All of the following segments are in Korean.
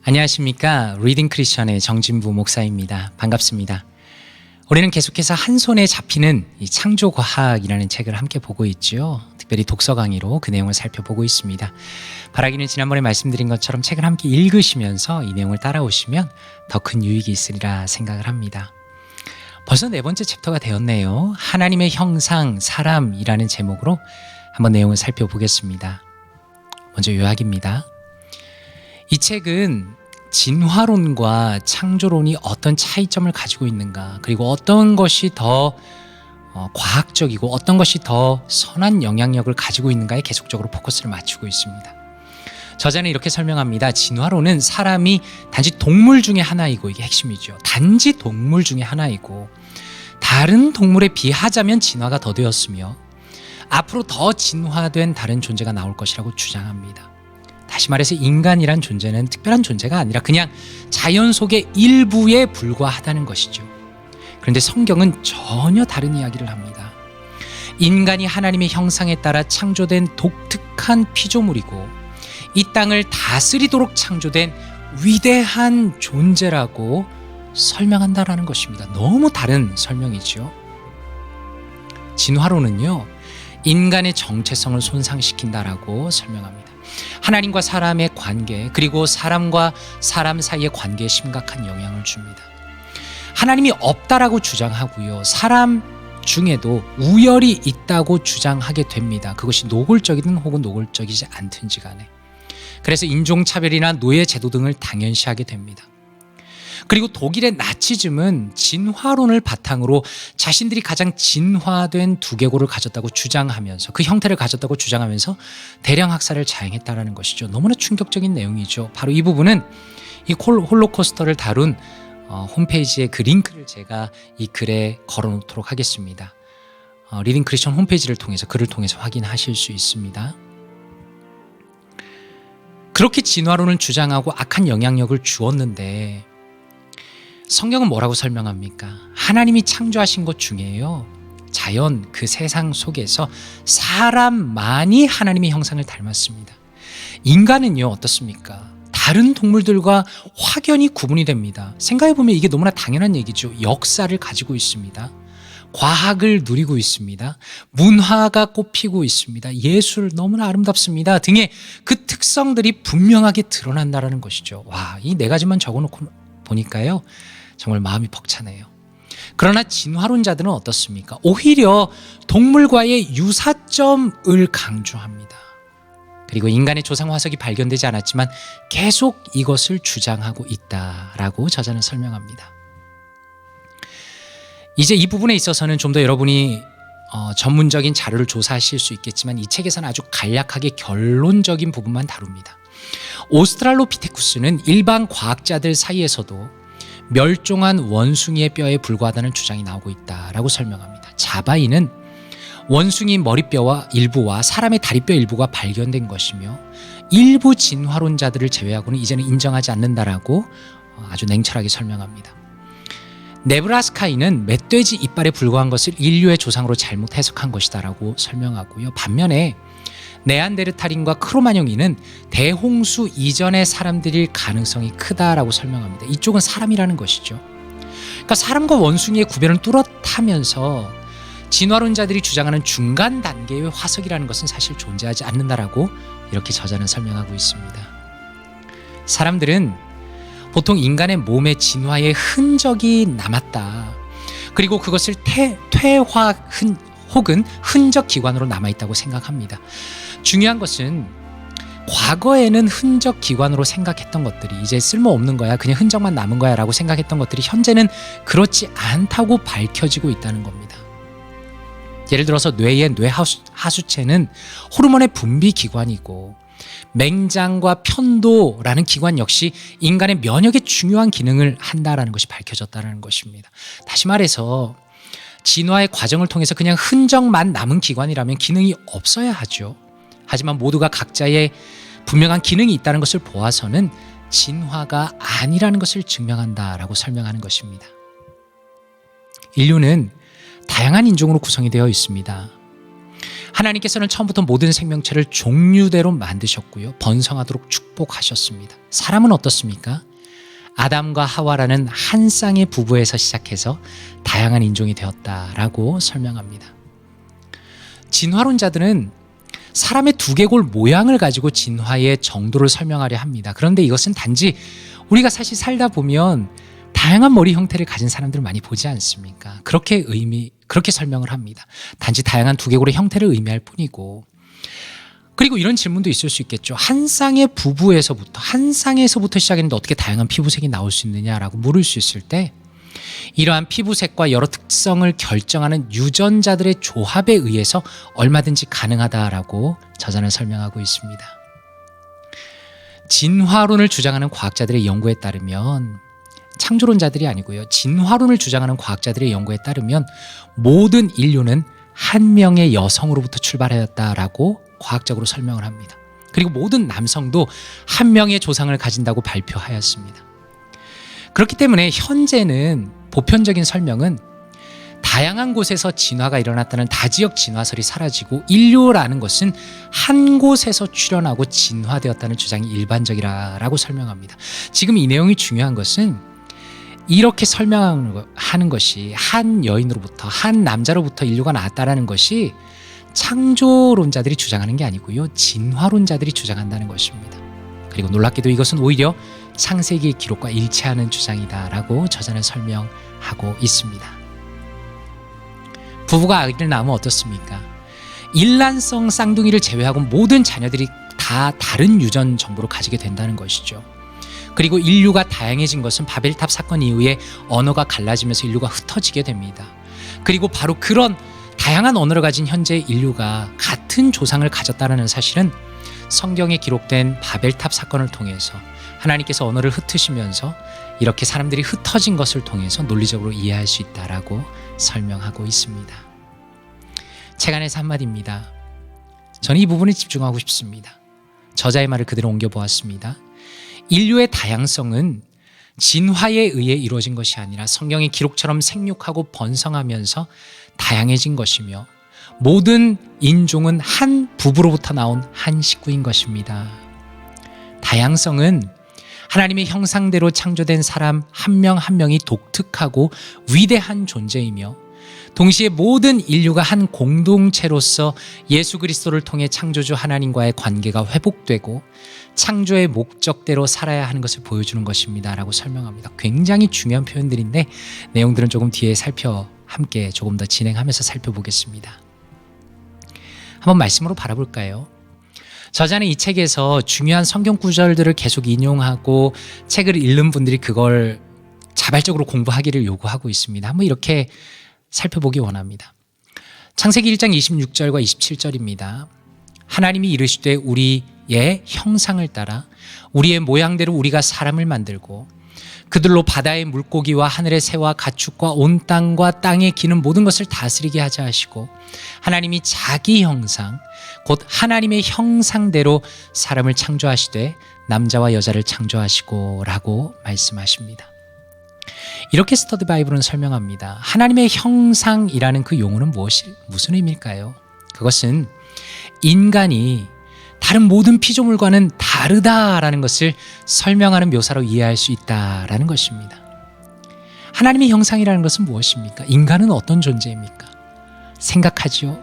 안녕하십니까. 리딩 크리스천의 정진부 목사입니다. 반갑습니다. 우리는 계속해서 한 손에 잡히는 이 창조과학이라는 책을 함께 보고 있죠. 특별히 독서 강의로 그 내용을 살펴보고 있습니다. 바라기는 지난번에 말씀드린 것처럼 책을 함께 읽으시면서 이 내용을 따라오시면 더 큰 유익이 있으리라 생각을 합니다. 벌써 4번째 챕터가 되었네요. 하나님의 형상, 사람이라는 제목으로 한번 내용을 살펴보겠습니다. 먼저 요약입니다. 이 책은 진화론과 창조론이 어떤 차이점을 가지고 있는가, 그리고 어떤 것이 더 과학적이고 어떤 것이 더 선한 영향력을 가지고 있는가에 계속적으로 포커스를 맞추고 있습니다. 저자는 이렇게 설명합니다. 진화론은 사람이 단지 동물 중에 하나이고, 이게 핵심이죠. 단지 동물 중에 하나이고 다른 동물에 비하자면 진화가 더 되었으며 앞으로 더 진화된 다른 존재가 나올 것이라고 주장합니다. 다시 말해서 인간이란 존재는 특별한 존재가 아니라 그냥 자연 속의 일부에 불과하다는 것이죠. 그런데 성경은 전혀 다른 이야기를 합니다. 인간이 하나님의 형상에 따라 창조된 독특한 피조물이고 이 땅을 다스리도록 창조된 위대한 존재라고 설명한다라는 것입니다. 너무 다른 설명이죠. 진화론은요, 인간의 정체성을 손상시킨다라고 설명합니다. 하나님과 사람의 관계, 그리고 사람과 사람 사이의 관계에 심각한 영향을 줍니다. 하나님이 없다라고 주장하고요, 사람 중에도 우열이 있다고 주장하게 됩니다. 그것이 노골적이든 혹은 노골적이지 않든지 간에. 그래서 인종차별이나 노예제도 등을 당연시하게 됩니다. 그리고 독일의 나치즘은 진화론을 바탕으로 자신들이 가장 진화된 두개골을 가졌다고 주장하면서, 그 형태를 가졌다고 주장하면서 대량 학살을 자행했다는 것이죠. 너무나 충격적인 내용이죠. 바로 이 부분은 이 홀로코스터를 다룬 홈페이지의 그 링크를 제가 이 글에 걸어놓도록 하겠습니다. 리딩 크리스천 홈페이지를 통해서, 글을 통해서 확인하실 수 있습니다. 그렇게 진화론을 주장하고 악한 영향력을 주었는데 성경은 뭐라고 설명합니까? 하나님이 창조하신 것 중에요, 자연, 그 세상 속에서 사람만이 하나님의 형상을 닮았습니다. 인간은요, 어떻습니까? 다른 동물들과 확연히 구분이 됩니다. 생각해보면 이게 너무나 당연한 얘기죠. 역사를 가지고 있습니다. 과학을 누리고 있습니다. 문화가 꽃피고 있습니다. 예술 너무나 아름답습니다. 등의 그 특성들이 분명하게 드러난다는 것이죠. 와, 이 4가지만 적어놓고 보니까요, 정말 마음이 벅차네요. 그러나 진화론자들은 어떻습니까? 오히려 동물과의 유사점을 강조합니다. 그리고 인간의 조상 화석이 발견되지 않았지만 계속 이것을 주장하고 있다라고 저자는 설명합니다. 이제 이 부분에 있어서는 좀 더 여러분이 전문적인 자료를 조사하실 수 있겠지만 이 책에서는 아주 간략하게 결론적인 부분만 다룹니다. 오스트랄로피테쿠스는 일반 과학자들 사이에서도 멸종한 원숭이의 뼈에 불과하다는 주장이 나오고 있다라고 설명합니다. 자바이는 원숭이 머리뼈와 일부와 사람의 다리뼈 일부가 발견된 것이며 일부 진화론자들을 제외하고는 이제는 인정하지 않는다라고 아주 냉철하게 설명합니다. 네브라스카이는 멧돼지 이빨에 불과한 것을 인류의 조상으로 잘못 해석한 것이다라고 설명하고요. 반면에 네안데르탈인과 크로마뇽인은 대홍수 이전의 사람들일 가능성이 크다라고 설명합니다. 이쪽은 사람이라는 것이죠. 그러니까 사람과 원숭이의 구별은 뚜렷하면서 진화론자들이 주장하는 중간 단계의 화석이라는 것은 사실 존재하지 않는다라고 이렇게 저자는 설명하고 있습니다. 사람들은 보통 인간의 몸에 진화의 흔적이 남았다. 그리고 그것을 퇴화 혹은 흔적 기관으로 남아있다고 생각합니다. 중요한 것은 과거에는 흔적 기관으로 생각했던 것들이 이제 쓸모없는 거야, 그냥 흔적만 남은 거야 라고 생각했던 것들이 현재는 그렇지 않다고 밝혀지고 있다는 겁니다. 예를 들어서 뇌의 뇌하수체는 호르몬의 분비 기관이고 맹장과 편도라는 기관 역시 인간의 면역에 중요한 기능을 한다라는 것이 밝혀졌다는 것입니다. 다시 말해서 진화의 과정을 통해서 그냥 흔적만 남은 기관이라면 기능이 없어야 하죠. 하지만 모두가 각자의 분명한 기능이 있다는 것을 보아서는 진화가 아니라는 것을 증명한다라고 설명하는 것입니다. 인류는 다양한 인종으로 구성이 되어 있습니다. 하나님께서는 처음부터 모든 생명체를 종류대로 만드셨고요. 번성하도록 축복하셨습니다. 사람은 어떻습니까? 아담과 하와라는 한 쌍의 부부에서 시작해서 다양한 인종이 되었다라고 설명합니다. 진화론자들은 사람의 두개골 모양을 가지고 진화의 정도를 설명하려 합니다. 그런데 이것은 단지 우리가 사실 살다 보면 다양한 머리 형태를 가진 사람들을 많이 보지 않습니까? 그렇게 설명을 합니다. 단지 다양한 두개골의 형태를 의미할 뿐이고, 그리고 이런 질문도 있을 수 있겠죠. 한 쌍의 부부에서부터 시작했는데 어떻게 다양한 피부색이 나올 수 있느냐라고 물을 수 있을 때, 이러한 피부색과 여러 특성을 결정하는 유전자들의 조합에 의해서 얼마든지 가능하다라고 저자는 설명하고 있습니다. 진화론을 주장하는 과학자들의 연구에 따르면, 창조론자들이 아니고요, 진화론을 주장하는 과학자들의 연구에 따르면 모든 인류는 한 명의 여성으로부터 출발하였다라고 과학적으로 설명을 합니다. 그리고 모든 남성도 한 명의 조상을 가진다고 발표하였습니다. 그렇기 때문에 현재는 보편적인 설명은 다양한 곳에서 진화가 일어났다는 다지역 진화설이 사라지고 인류라는 것은 한 곳에서 출현하고 진화되었다는 주장이 일반적이라고 설명합니다. 지금 이 내용이 중요한 것은 이렇게 설명하는 것이 한 여인으로부터, 한 남자로부터 인류가 나왔다는 것이 창조론자들이 주장하는 게 아니고요, 진화론자들이 주장한다는 것입니다. 그리고 놀랍게도 이것은 오히려 창세기의 기록과 일치하는 주장이다라고 저자는 설명하고 있습니다. 부부가 아기를 낳으면 어떻습니까? 일란성 쌍둥이를 제외하고 모든 자녀들이 다 다른 유전 정보를 가지게 된다는 것이죠. 그리고 인류가 다양해진 것은 바벨탑 사건 이후에 언어가 갈라지면서 인류가 흩어지게 됩니다. 그리고 바로 그런 다양한 언어를 가진 현재 인류가 같은 조상을 가졌다는 사실은 성경에 기록된 바벨탑 사건을 통해서 하나님께서 언어를 흩으시면서 이렇게 사람들이 흩어진 것을 통해서 논리적으로 이해할 수 있다라고 설명하고 있습니다. 책 안에서 한마디입니다. 저는 이 부분에 집중하고 싶습니다. 저자의 말을 그대로 옮겨보았습니다. 인류의 다양성은 진화에 의해 이루어진 것이 아니라 성경의 기록처럼 생육하고 번성하면서 다양해진 것이며, 모든 인종은 한 부부로부터 나온 한 식구인 것입니다. 다양성은 하나님의 형상대로 창조된 사람 한 명 한 명이 독특하고 위대한 존재이며, 동시에 모든 인류가 한 공동체로서 예수 그리스도를 통해 창조주 하나님과의 관계가 회복되고 창조의 목적대로 살아야 하는 것을 보여주는 것입니다 라고 설명합니다. 굉장히 중요한 표현들인데 내용들은 조금 뒤에 함께 조금 더 진행하면서 살펴보겠습니다. 한번 말씀으로 바라볼까요? 저자는 이 책에서 중요한 성경 구절들을 계속 인용하고 책을 읽는 분들이 그걸 자발적으로 공부하기를 요구하고 있습니다. 한번 이렇게 살펴보기 원합니다. 창세기 1장 26절과 27절입니다. 하나님이 이르시되 우리의 형상을 따라 우리의 모양대로 우리가 사람을 만들고 그들로 바다의 물고기와 하늘의 새와 가축과 온 땅과 땅에 기는 모든 것을 다스리게 하자 하시고, 하나님이 자기 형상 곧 하나님의 형상대로 사람을 창조하시되 남자와 여자를 창조하시고 라고 말씀하십니다. 이렇게 스터디 바이블은 설명합니다. 하나님의 형상이라는 그 용어는 무슨 의미일까요? 그것은 인간이 다른 모든 피조물과는 다르다라는 것을 설명하는 묘사로 이해할 수 있다라는 것입니다. 하나님의 형상이라는 것은 무엇입니까? 인간은 어떤 존재입니까? 생각하죠.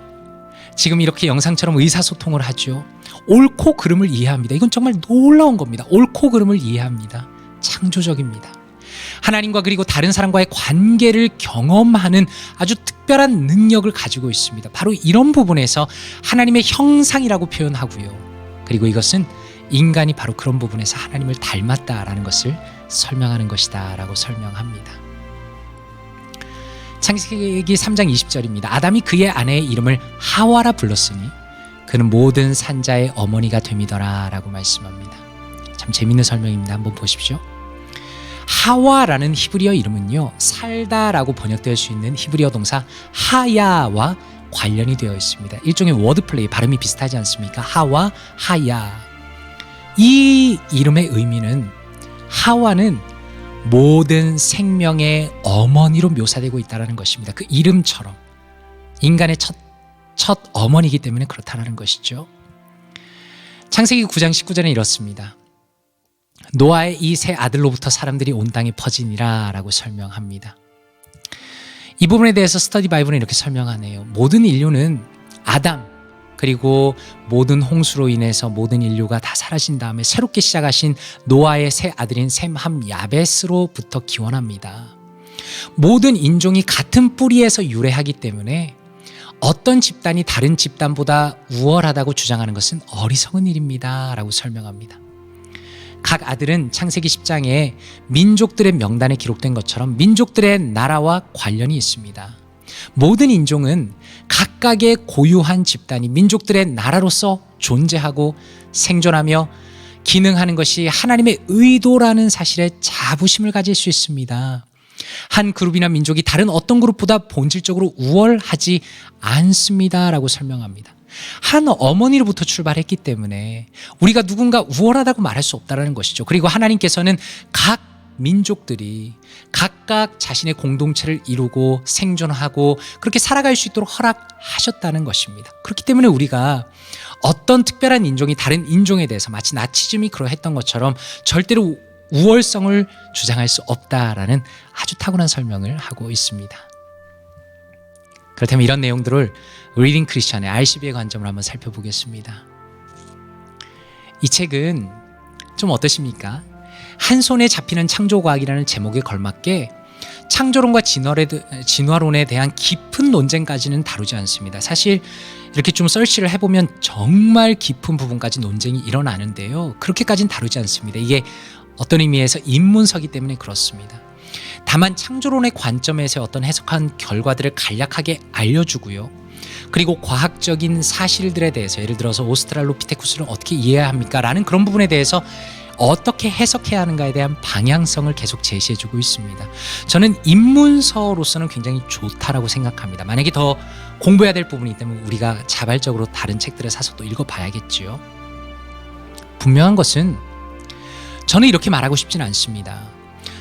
지금 이렇게 영상처럼 의사소통을 하죠. 옳고 그름을 이해합니다. 이건 정말 놀라운 겁니다. 옳고 그름을 이해합니다. 창조적입니다. 하나님과 그리고 다른 사람과의 관계를 경험하는 아주 특별한 능력을 가지고 있습니다. 바로 이런 부분에서 하나님의 형상이라고 표현하고요. 그리고 이것은 인간이 바로 그런 부분에서 하나님을 닮았다라는 것을 설명하는 것이다 라고 설명합니다. 창세기 3장 20절입니다. 아담이 그의 아내의 이름을 하와라 불렀으니 그는 모든 산자의 어머니가 됨이더라 라고 말씀합니다. 참 재밌는 설명입니다. 한번 보십시오. 하와라는 히브리어 이름은요, 살다라고 번역될 수 있는 히브리어 동사 하야와 관련이 되어 있습니다. 일종의 워드플레이, 발음이 비슷하지 않습니까? 하와, 하야. 이 이름의 의미는 하와는 모든 생명의 어머니로 묘사되고 있다는 것입니다. 그 이름처럼 인간의 첫 첫 어머니이기 때문에 그렇다는 것이죠. 창세기 9장 19절에 이렇습니다. 노아의 이 세 아들로부터 사람들이 온 땅에 퍼지니라 라고 설명합니다. 이 부분에 대해서 스터디 바이블은 이렇게 설명하네요. 모든 인류는 아담 그리고 모든 홍수로 인해서 모든 인류가 다 사라진 다음에 새롭게 시작하신 노아의 세 아들인 셈, 함, 야벳으로부터 기원합니다. 모든 인종이 같은 뿌리에서 유래하기 때문에 어떤 집단이 다른 집단보다 우월하다고 주장하는 것은 어리석은 일입니다 라고 설명합니다. 각 아들은 창세기 10장에 민족들의 명단에 기록된 것처럼 민족들의 나라와 관련이 있습니다. 모든 인종은 각각의 고유한 집단이 민족들의 나라로서 존재하고 생존하며 기능하는 것이 하나님의 의도라는 사실에 자부심을 가질 수 있습니다. 한 그룹이나 민족이 다른 어떤 그룹보다 본질적으로 우월하지 않습니다 라고 설명합니다. 한 어머니로부터 출발했기 때문에 우리가 누군가 우월하다고 말할 수 없다는 것이죠. 그리고 하나님께서는 각 민족들이 각각 자신의 공동체를 이루고 생존하고 그렇게 살아갈 수 있도록 허락하셨다는 것입니다. 그렇기 때문에 우리가 어떤 특별한 인종이 다른 인종에 대해서 마치 나치즘이 그러했던 것처럼 절대로 우월성을 주장할 수 없다라는 아주 탁월한 설명을 하고 있습니다. 그렇다면 이런 내용들을 리딩 크리스천의 RCB의 관점으로 한번 살펴보겠습니다. 이 책은 좀 어떠십니까? 한 손에 잡히는 창조과학이라는 제목에 걸맞게 창조론과 진화론에 대한 깊은 논쟁까지는 다루지 않습니다. 사실 이렇게 좀 서치를 해보면 정말 깊은 부분까지 논쟁이 일어나는데요. 그렇게까지는 다루지 않습니다. 이게 어떤 의미에서 입문서기 때문에 그렇습니다. 다만 창조론의 관점에서 어떤 해석한 결과들을 간략하게 알려주고요. 그리고 과학적인 사실들에 대해서 예를 들어서 오스트랄로피테쿠스를 어떻게 이해해야 합니까? 라는 그런 부분에 대해서 어떻게 해석해야 하는가에 대한 방향성을 계속 제시해주고 있습니다. 저는 입문서로서는 굉장히 좋다라고 생각합니다. 만약에 더 공부해야 될 부분이 있다면 우리가 자발적으로 다른 책들을 사서 또 읽어봐야겠지요. 분명한 것은 저는 이렇게 말하고 싶지는 않습니다.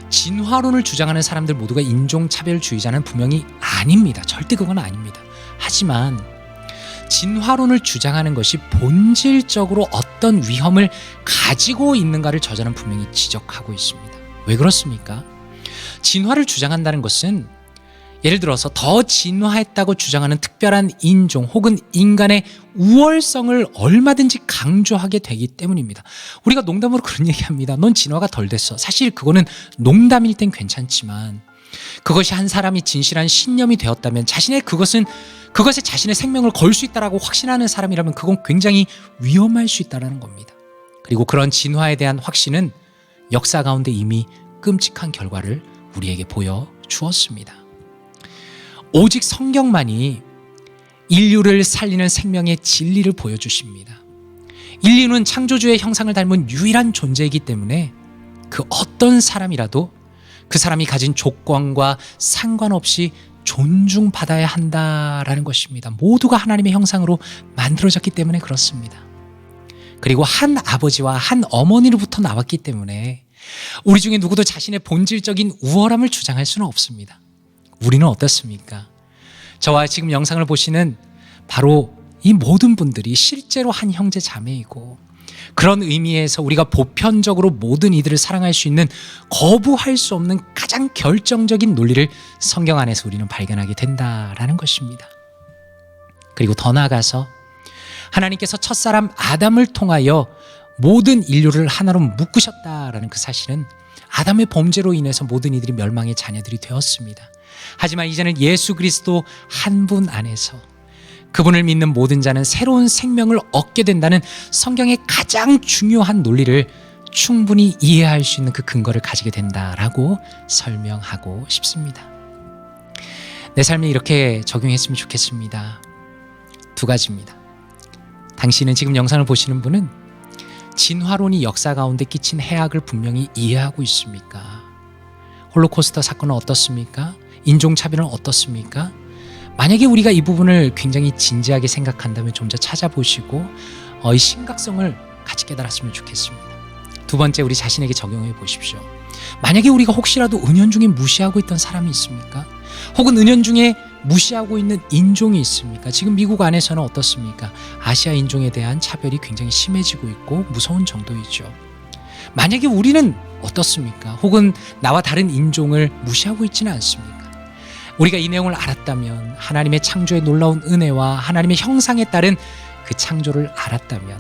진화론을 주장하는 사람들 모두가 인종차별주의자는 분명히 아닙니다. 절대 그건 아닙니다. 하지만 진화론을 주장하는 것이 본질적으로 어떤 위험을 가지고 있는가를 저자는 분명히 지적하고 있습니다. 왜 그렇습니까? 진화를 주장한다는 것은 예를 들어서 더 진화했다고 주장하는 특별한 인종 혹은 인간의 우월성을 얼마든지 강조하게 되기 때문입니다. 우리가 농담으로 그런 얘기합니다. 넌 진화가 덜 됐어. 사실 그거는 농담일 땐 괜찮지만 그것이 한 사람이 진실한 신념이 되었다면 그것에 자신의 생명을 걸 수 있다라고 확신하는 사람이라면 그건 굉장히 위험할 수 있다는 겁니다. 그리고 그런 진화에 대한 확신은 역사 가운데 이미 끔찍한 결과를 우리에게 보여주었습니다. 오직 성경만이 인류를 살리는 생명의 진리를 보여주십니다. 인류는 창조주의 형상을 닮은 유일한 존재이기 때문에 그 어떤 사람이라도 그 사람이 가진 조건과 상관없이 존중받아야 한다라는 것입니다. 모두가 하나님의 형상으로 만들어졌기 때문에 그렇습니다. 그리고 한 아버지와 한 어머니로부터 나왔기 때문에 우리 중에 누구도 자신의 본질적인 우월함을 주장할 수는 없습니다. 우리는 어떻습니까? 저와 지금 영상을 보시는 바로 이 모든 분들이 실제로 한 형제 자매이고 그런 의미에서 우리가 보편적으로 모든 이들을 사랑할 수 있는 거부할 수 없는 가장 결정적인 논리를 성경 안에서 우리는 발견하게 된다라는 것입니다. 그리고 더 나아가서 하나님께서 첫사람 아담을 통하여 모든 인류를 하나로 묶으셨다라는 그 사실은 아담의 범죄로 인해서 모든 이들이 멸망의 자녀들이 되었습니다. 하지만 이제는 예수 그리스도 한 분 안에서 그분을 믿는 모든 자는 새로운 생명을 얻게 된다는 성경의 가장 중요한 논리를 충분히 이해할 수 있는 그 근거를 가지게 된다라고 설명하고 싶습니다. 내 삶에 이렇게 적용했으면 좋겠습니다. 두 가지입니다. 당신은 지금 영상을 보시는 분은 진화론이 역사 가운데 끼친 해악을 분명히 이해하고 있습니까? 홀로코스터 사건은 어떻습니까? 인종차별은 어떻습니까? 만약에 우리가 이 부분을 굉장히 진지하게 생각한다면 좀 더 찾아보시고 이 심각성을 같이 깨달았으면 좋겠습니다. 두 번째, 우리 자신에게 적용해 보십시오. 만약에 우리가 혹시라도 은연중에 무시하고 있던 사람이 있습니까? 혹은 은연중에 무시하고 있는 인종이 있습니까? 지금 미국 안에서는 어떻습니까? 아시아 인종에 대한 차별이 굉장히 심해지고 있고 무서운 정도이죠. 만약에 우리는 어떻습니까? 혹은 나와 다른 인종을 무시하고 있지는 않습니까? 우리가 이 내용을 알았다면, 하나님의 창조의 놀라운 은혜와 하나님의 형상에 따른 그 창조를 알았다면,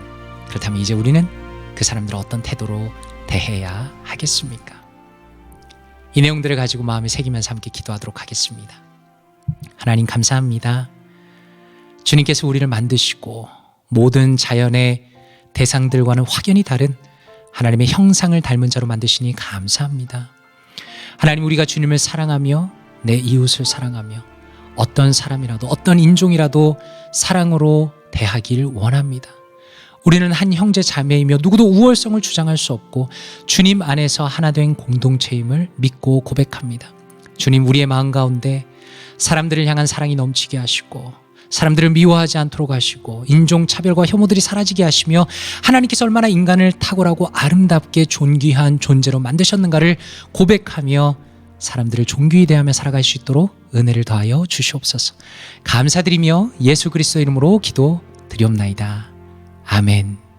그렇다면 이제 우리는 그 사람들을 어떤 태도로 대해야 하겠습니까? 이 내용들을 가지고 마음에 새기면서 함께 기도하도록 하겠습니다. 하나님 감사합니다. 주님께서 우리를 만드시고 모든 자연의 대상들과는 확연히 다른 하나님의 형상을 닮은 자로 만드시니 감사합니다. 하나님, 우리가 주님을 사랑하며 내 이웃을 사랑하며 어떤 사람이라도 어떤 인종이라도 사랑으로 대하길 원합니다. 우리는 한 형제 자매이며 누구도 우월성을 주장할 수 없고 주님 안에서 하나 된 공동체임을 믿고 고백합니다. 주님, 우리의 마음 가운데 사람들을 향한 사랑이 넘치게 하시고 사람들을 미워하지 않도록 하시고 인종차별과 혐오들이 사라지게 하시며 하나님께서 얼마나 인간을 탁월하고 아름답게 존귀한 존재로 만드셨는가를 고백하며 사람들을 존귀히 대하며 살아갈 수 있도록 은혜를 더하여 주시옵소서. 감사드리며 예수 그리스도 이름으로 기도드리옵나이다. 아멘.